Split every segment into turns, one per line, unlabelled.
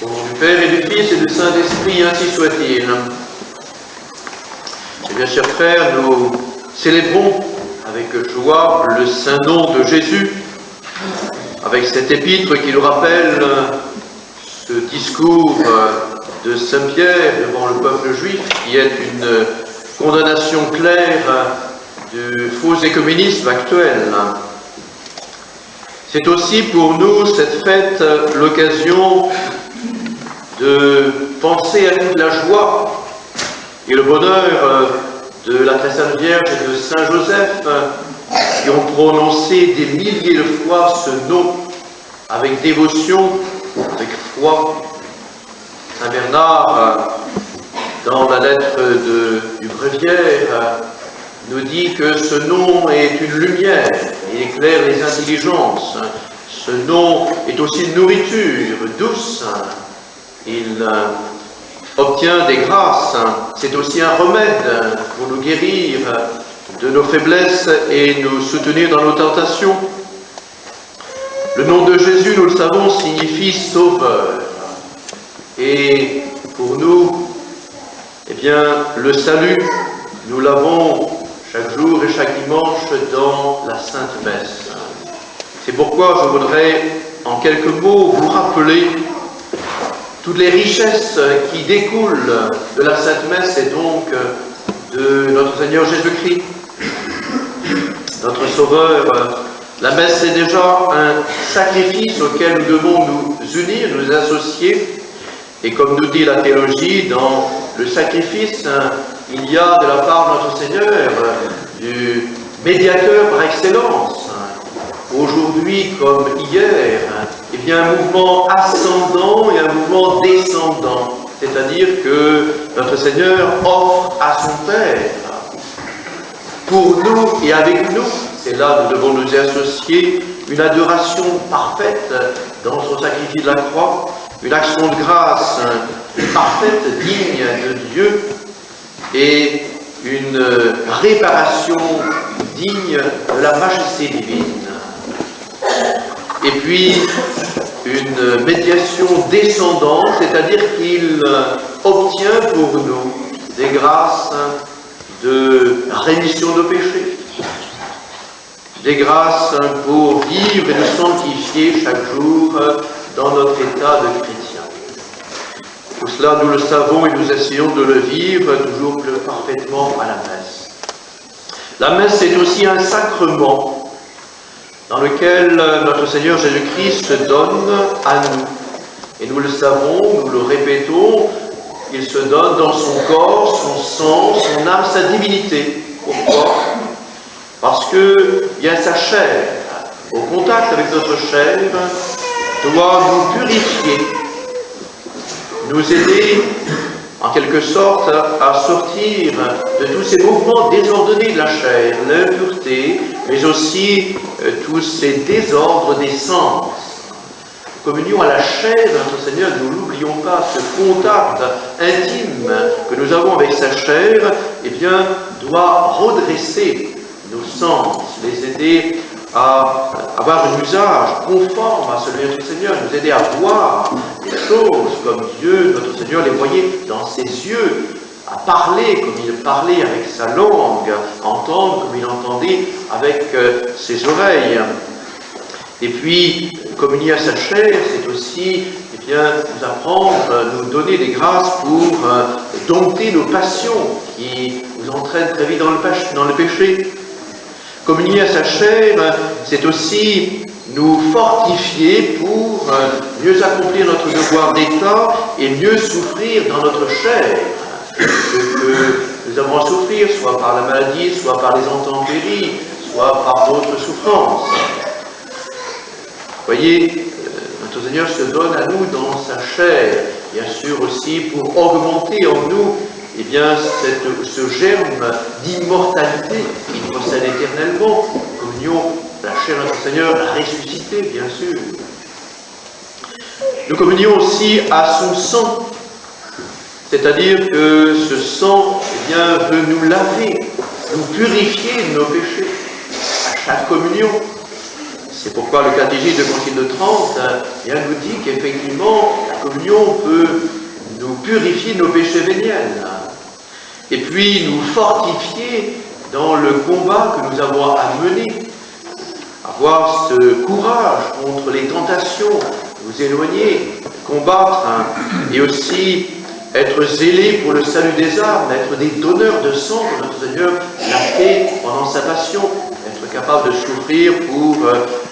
Au nom du Père et du Fils et du Saint-Esprit, ainsi soit-il. Et bien, chers frères, nous célébrons avec joie le saint nom de Jésus, avec cet épître qui nous rappelle ce discours de Saint Pierre devant le peuple juif, qui est une condamnation claire du faux écuménisme actuel. C'est aussi pour nous, cette fête, l'occasion de penser à toute la joie et le bonheur de la Très Sainte Vierge et de Saint Joseph qui ont prononcé des milliers de fois ce nom avec dévotion, avec foi. Saint Bernard, dans la lettre du Bréviaire, nous dit que ce nom est une lumière, il éclaire les intelligences. Ce nom est aussi une nourriture douce, il obtient des grâces, c'est aussi un remède pour nous guérir de nos faiblesses et nous soutenir dans nos tentations. Le nom de Jésus, nous le savons, signifie sauveur. Et pour nous, eh bien, le salut, nous l'avons chaque jour et chaque dimanche dans la Sainte Messe. C'est pourquoi je voudrais, en quelques mots, vous rappeler toutes les richesses qui découlent de la Sainte Messe et donc de notre Seigneur Jésus-Christ, notre Sauveur. La messe, c'est déjà un sacrifice auquel nous devons nous unir, nous associer. Et comme nous dit la théologie, dans le sacrifice, il y a de la part de notre Seigneur du médiateur par excellence. Aujourd'hui comme hier, eh bien, un mouvement ascendant et un mouvement descendant. C'est-à-dire que notre Seigneur offre à son Père, pour nous et avec nous, c'est là que nous devons nous associer, une adoration parfaite dans son sacrifice de la croix, une action de grâce parfaite, digne de Dieu, et une réparation digne de la majesté divine. Et puis, une médiation descendante, c'est-à-dire qu'il obtient pour nous des grâces de rémission de péchés, des grâces pour vivre et nous sanctifier chaque jour dans notre état de chrétien. Pour cela, nous le savons et nous essayons de le vivre toujours plus parfaitement à la messe. La messe est aussi un sacrement dans lequel notre Seigneur Jésus-Christ se donne à nous. Et nous le savons, nous le répétons, il se donne dans son corps, son sang, son âme, sa divinité. Pourquoi ? Parce que bien sa chair, au contact avec notre chair, doit nous purifier, nous aider en quelque sorte à sortir de tous ces mouvements désordonnés de la chair, l'impureté, mais aussi tous ces désordres des sens. Communion à la chair de notre Seigneur, nous n'oublions pas ce contact intime que nous avons avec sa chair, eh bien, doit redresser nos sens, les aider à avoir un usage conforme à celui de notre Seigneur, nous aider à voir les choses comme Dieu, notre Seigneur, les voyait dans ses yeux, à parler comme il parlait avec sa langue, entendre comme il entendait avec ses oreilles. Et puis, communier à sa chair, c'est aussi eh bien, nous apprendre, nous donner des grâces pour dompter nos passions qui nous entraînent très vite dans le péché. Communier à sa chair, c'est aussi nous fortifier pour mieux accomplir notre devoir d'État et mieux souffrir dans notre chair. Ce que nous avons à souffrir, soit par la maladie, soit par les intempéries, soit par d'autres souffrances. Voyez, notre Seigneur se donne à nous dans sa chair, bien sûr aussi pour augmenter en nous eh bien, ce germe d'immortalité qu'il possède éternellement, communion, la chair de notre Seigneur ressuscité, bien sûr. Nous communions aussi à son sang, c'est-à-dire que ce sang eh bien, veut nous laver, nous purifier de nos péchés. À chaque communion, C'est pourquoi le catéchisme de Concile de Trente nous dit qu'effectivement, la communion peut nous purifier de nos péchés véniels, et puis nous fortifier dans le combat que nous avons à mener, avoir ce courage contre les tentations, nous éloigner, combattre, et aussi être zélé pour le salut des âmes, être des donneurs de sang pour notre Seigneur, l'a fait pendant sa passion, être capable de souffrir pour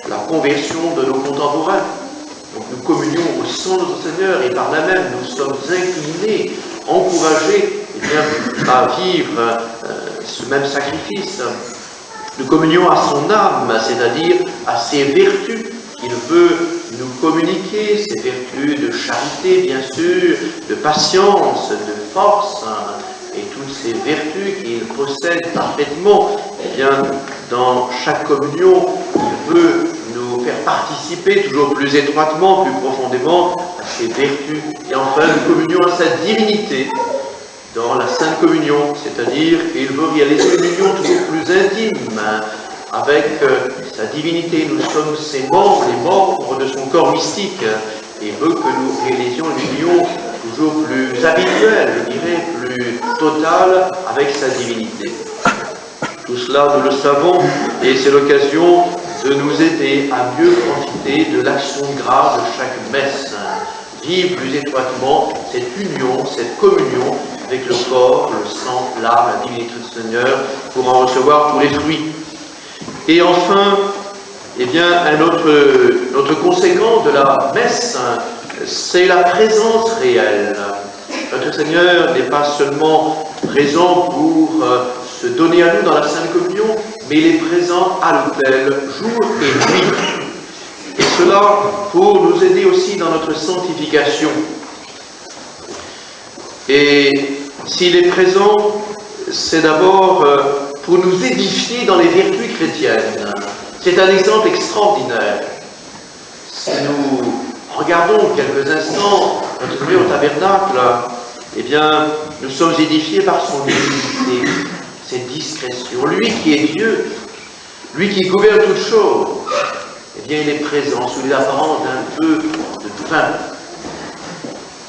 la conversion de nos contemporains. Donc nous communions au sang de notre Seigneur et par là même nous sommes inclinés, encouragés à vivre ce même sacrifice. Nous communions à son âme, c'est-à-dire à ses vertus qu'il veut nous communiquer, ces vertus de charité, bien sûr, de patience, de force, et toutes ces vertus qu'il possède parfaitement. Eh bien, dans chaque communion, il veut nous faire participer toujours plus étroitement, plus profondément à ces vertus. Et enfin, nous communions à sa divinité dans la Sainte Communion, c'est-à-dire qu'il veut réaliser une union toujours plus intime avec sa divinité. Nous sommes ses membres, les membres de son corps mystique, et veut que nous réalisions une union toujours plus habituelle, je dirais, plus totale avec sa divinité. Tout cela, nous le savons, et c'est l'occasion de nous aider à mieux profiter de l'action de grâce de chaque messe. Vivre plus étroitement cette union, cette communion avec le corps, le sang, l'âme, la divinité du Seigneur, pour en recevoir tous les fruits. Et enfin, eh bien, un autre conséquence de la messe, c'est la présence réelle. Notre Seigneur n'est pas seulement présent pour se donner à nous dans la Sainte Communion, mais il est présent à l'autel, jour et nuit. Et cela pour nous aider aussi dans notre sanctification. Et s'il est présent, c'est d'abord pour nous édifier dans les vertus chrétiennes. C'est un exemple extraordinaire. Si nous regardons quelques instants notre vie au tabernacle, eh bien, nous sommes édifiés par son humilité, cette discrétion. Lui qui est Dieu, lui qui gouverne toutes choses, eh bien, il est présent sous les apparences d'un peu de pain.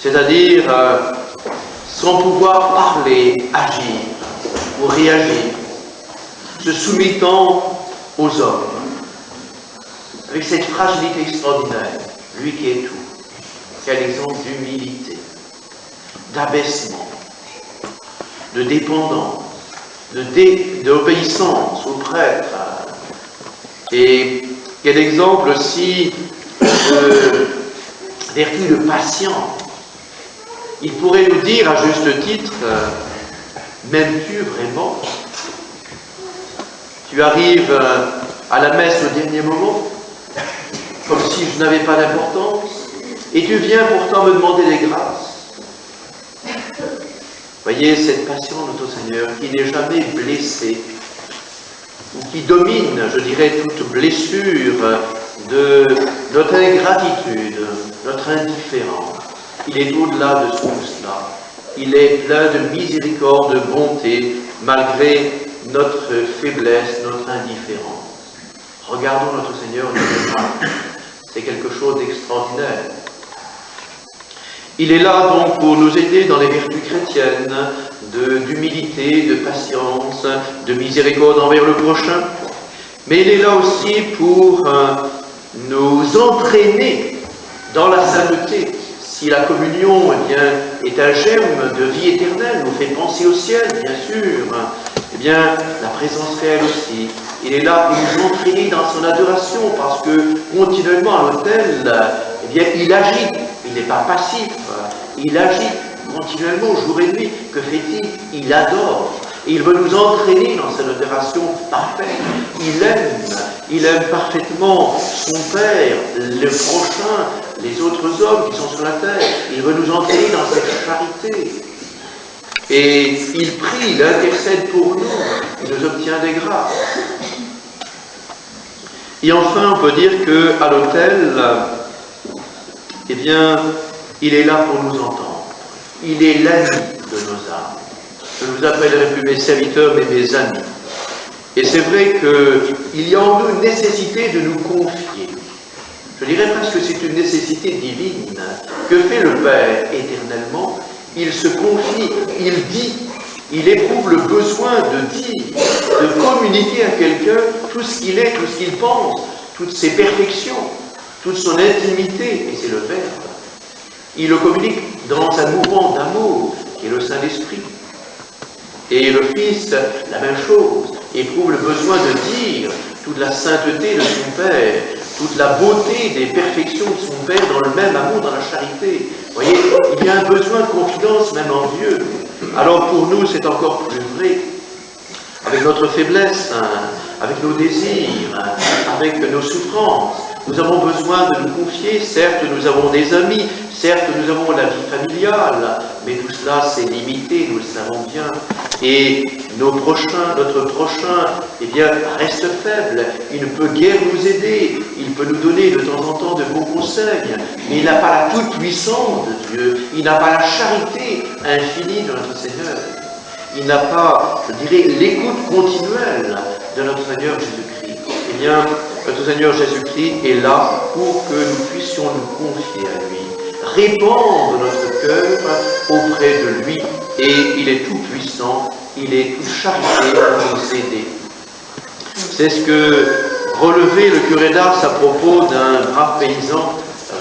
C'est-à-dire, sans pouvoir parler, agir ou réagir, se soumettant aux hommes, avec cette fragilité extraordinaire, lui qui est tout. Quel exemple d'humilité, d'abaissement, de dépendance, d'obéissance au prêtre. Et quel exemple aussi de vertu de patience. Il pourrait nous dire à juste titre, m'aimes-tu vraiment? Tu arrives à la messe au dernier moment, comme si je n'avais pas d'importance, et tu viens pourtant me demander des grâces. Voyez cette patience de notre Seigneur qui n'est jamais blessée, ou qui domine, je dirais, toute blessure de notre ingratitude, notre indifférence. Il est au-delà de tout cela. Il est plein de miséricorde, de bonté, malgré notre faiblesse, notre indifférence. Regardons notre Seigneur, c'est quelque chose d'extraordinaire. Il est là donc pour nous aider dans les vertus chrétiennes, d'humilité, de patience, de miséricorde envers le prochain. Mais il est là aussi pour nous entraîner dans la sainteté. Si la communion est un germe de vie éternelle, nous fait penser au ciel, bien sûr, eh bien, la présence réelle aussi. Il est là pour nous entraîner dans son adoration, parce que continuellement à l'autel, eh bien, il agit. Il n'est pas passif, il agit continuellement, jour et nuit. Que fait-il? Il adore. Et il veut nous entraîner dans cette adoration parfaite. Il aime parfaitement son Père, le prochain, les autres hommes qui sont sur la terre. Il veut nous entraîner dans cette charité. Et il prie, il intercède pour nous, il nous obtient des grâces. Et enfin, on peut dire qu'à l'autel, eh bien, il est là pour nous entendre. Il est l'ami de nos âmes. Je ne vous appellerai plus mes serviteurs, mais mes amis. Et c'est vrai qu'il y a en nous une nécessité de nous confier. dirais presque que c'est une nécessité divine. Que fait le Père éternellement? Il se confie, il dit, il éprouve le besoin de dire, de communiquer à quelqu'un tout ce qu'il est, tout ce qu'il pense, toutes ses perfections, toute son intimité, et c'est le Verbe. Il le communique dans un mouvement d'amour, qui est le Saint-Esprit. Et le Fils, la même chose, éprouve le besoin de dire toute la sainteté de son Père, toute la beauté des perfections de son Père dans le même amour, dans la charité. Vous voyez, il y a un besoin de confidence même en Dieu. Alors pour nous, c'est encore plus vrai. Avec notre faiblesse, avec nos désirs, avec nos souffrances, nous avons besoin de nous confier. Certes, nous avons des amis, certes, nous avons la vie familiale, mais tout cela, c'est limité, nous le savons bien. Et notre prochain, eh bien, reste faible. Il ne peut guère nous aider. Il peut nous donner de temps en temps de bons conseils, mais il n'a pas la toute-puissance de Dieu. Il n'a pas la charité infinie de notre Seigneur. Il n'a pas, je dirais, l'écoute continuelle de notre Seigneur Jésus-Christ. Eh bien, notre Seigneur Jésus-Christ est là pour que nous puissions nous confier à lui, répandre notre cœur auprès de lui, et il est tout puissant, il est toute charité pour nous aider. C'est ce que relevait le curé d'Ars à propos d'un brave paysan.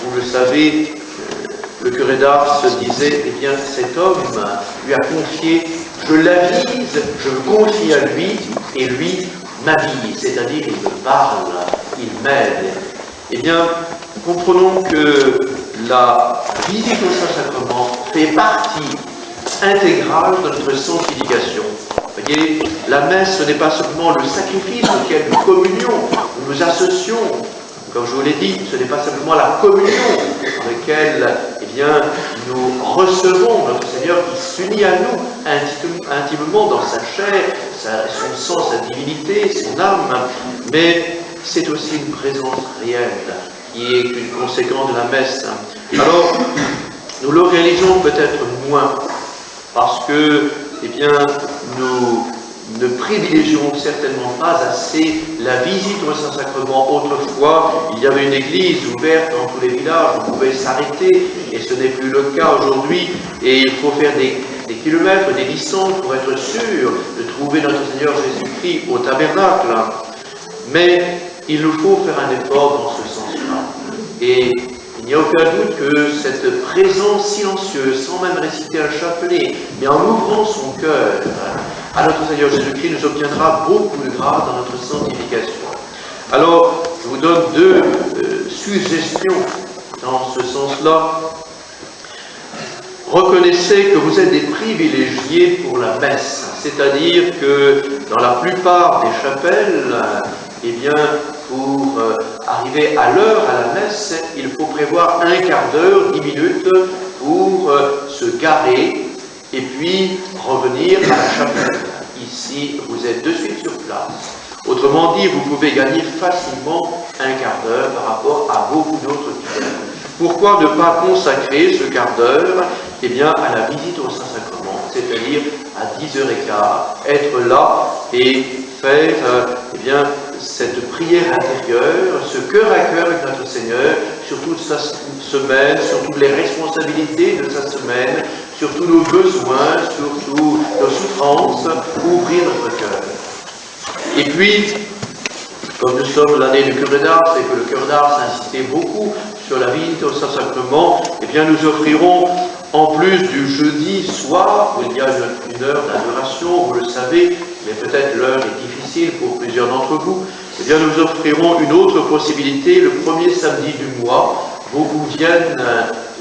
Vous le savez, le curé d'Ars se disait, eh bien, cet homme lui a confié, je l'avise, je me confie à lui, et lui m'avise, c'est-à-dire il me parle, il m'aide. Eh bien, comprenons que la visite au Saint-Sacrement fait partie intégrale de notre sanctification. Vous voyez, la messe, ce n'est pas seulement le sacrifice auquel nous communions, nous nous associons. Comme je vous l'ai dit, ce n'est pas simplement la communion dans laquelle eh bien, nous recevons notre Seigneur qui s'unit à nous intimement dans sa chair, son sang, sa divinité, son âme, mais c'est aussi une présence réelle qui est une conséquence de la messe. Alors, nous le réalisons peut-être moins, parce que, eh bien, nous ne privilégions certainement pas assez la visite au Saint-Sacrement. Autrefois, il y avait une église ouverte dans tous les villages, on pouvait s'arrêter, et ce n'est plus le cas aujourd'hui, et il faut faire des kilomètres, des distances pour être sûr de trouver notre Seigneur Jésus-Christ au tabernacle. Mais il nous faut faire un effort dans ce sens-là. Et il n'y a aucun doute que cette présence silencieuse, sans même réciter un chapelet, mais en ouvrant son cœur à notre Seigneur Jésus-Christ, nous obtiendra beaucoup de grâce dans notre sanctification. Alors, je vous donne deux suggestions dans ce sens-là. Reconnaissez que vous êtes des privilégiés pour la messe, c'est-à-dire que dans la plupart des chapelles, eh bien, pour arriver à l'heure à la messe, il faut prévoir un quart d'heure, 10 minutes, pour se garer et puis revenir à la chapelle. Ici, vous êtes de suite sur place. Autrement dit, vous pouvez gagner facilement un quart d'heure par rapport à beaucoup d'autres fidèles. Pourquoi ne pas consacrer ce quart d'heure eh bien, à la visite au Saint-Sacrement, c'est-à-dire à 10h15, être là et faire eh bien, cette prière intérieure, ce cœur à cœur avec notre Seigneur, sur toute sa semaine, sur toutes les responsabilités de sa semaine, sur tous nos besoins, sur toutes nos souffrances, ouvrir notre cœur. Et puis, comme nous sommes l'année du curé d'Ars et que le curé d'Ars insistait beaucoup sur la visite au Saint-Sacrement, eh bien nous offrirons, en plus du jeudi soir, où il y a une heure d'adoration, vous le savez, mais peut-être l'heure est difficile pour plusieurs d'entre vous, eh bien nous offrirons une autre possibilité le premier samedi du mois. Beaucoup viennent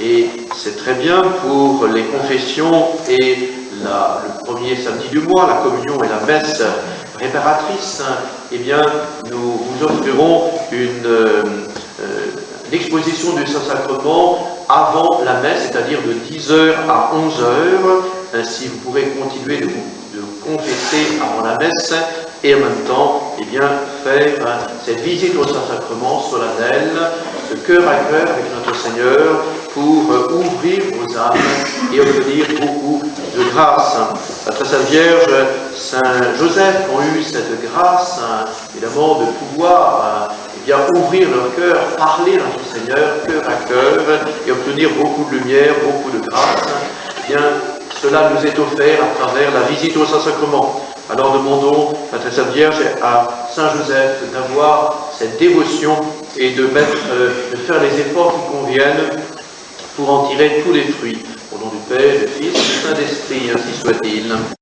et c'est très bien pour les confessions et le premier samedi du mois, la communion et la messe réparatrice. Eh bien, nous vous offrirons une exposition du Saint-Sacrement avant la messe, c'est-à-dire de 10h à 11h. Ainsi, vous pourrez continuer de confesser avant la messe et en même temps, eh bien, faire cette visite au Saint-Sacrement solennelle, de cœur à cœur avec notre Seigneur, pour ouvrir vos âmes et obtenir beaucoup de grâce. La très Sainte Vierge, Saint Joseph ont eu cette grâce, évidemment, de pouvoir bien ouvrir leur cœur, parler à notre Seigneur, cœur à cœur, et obtenir beaucoup de lumière, beaucoup de grâce, eh bien, cela nous est offert à travers la visite au Saint-Sacrement. Alors demandons à la Sainte Vierge et à Saint Joseph d'avoir cette dévotion et de faire les efforts qui conviennent pour en tirer tous les fruits. Au nom du Père, du Fils et du Saint-Esprit, ainsi soit-il.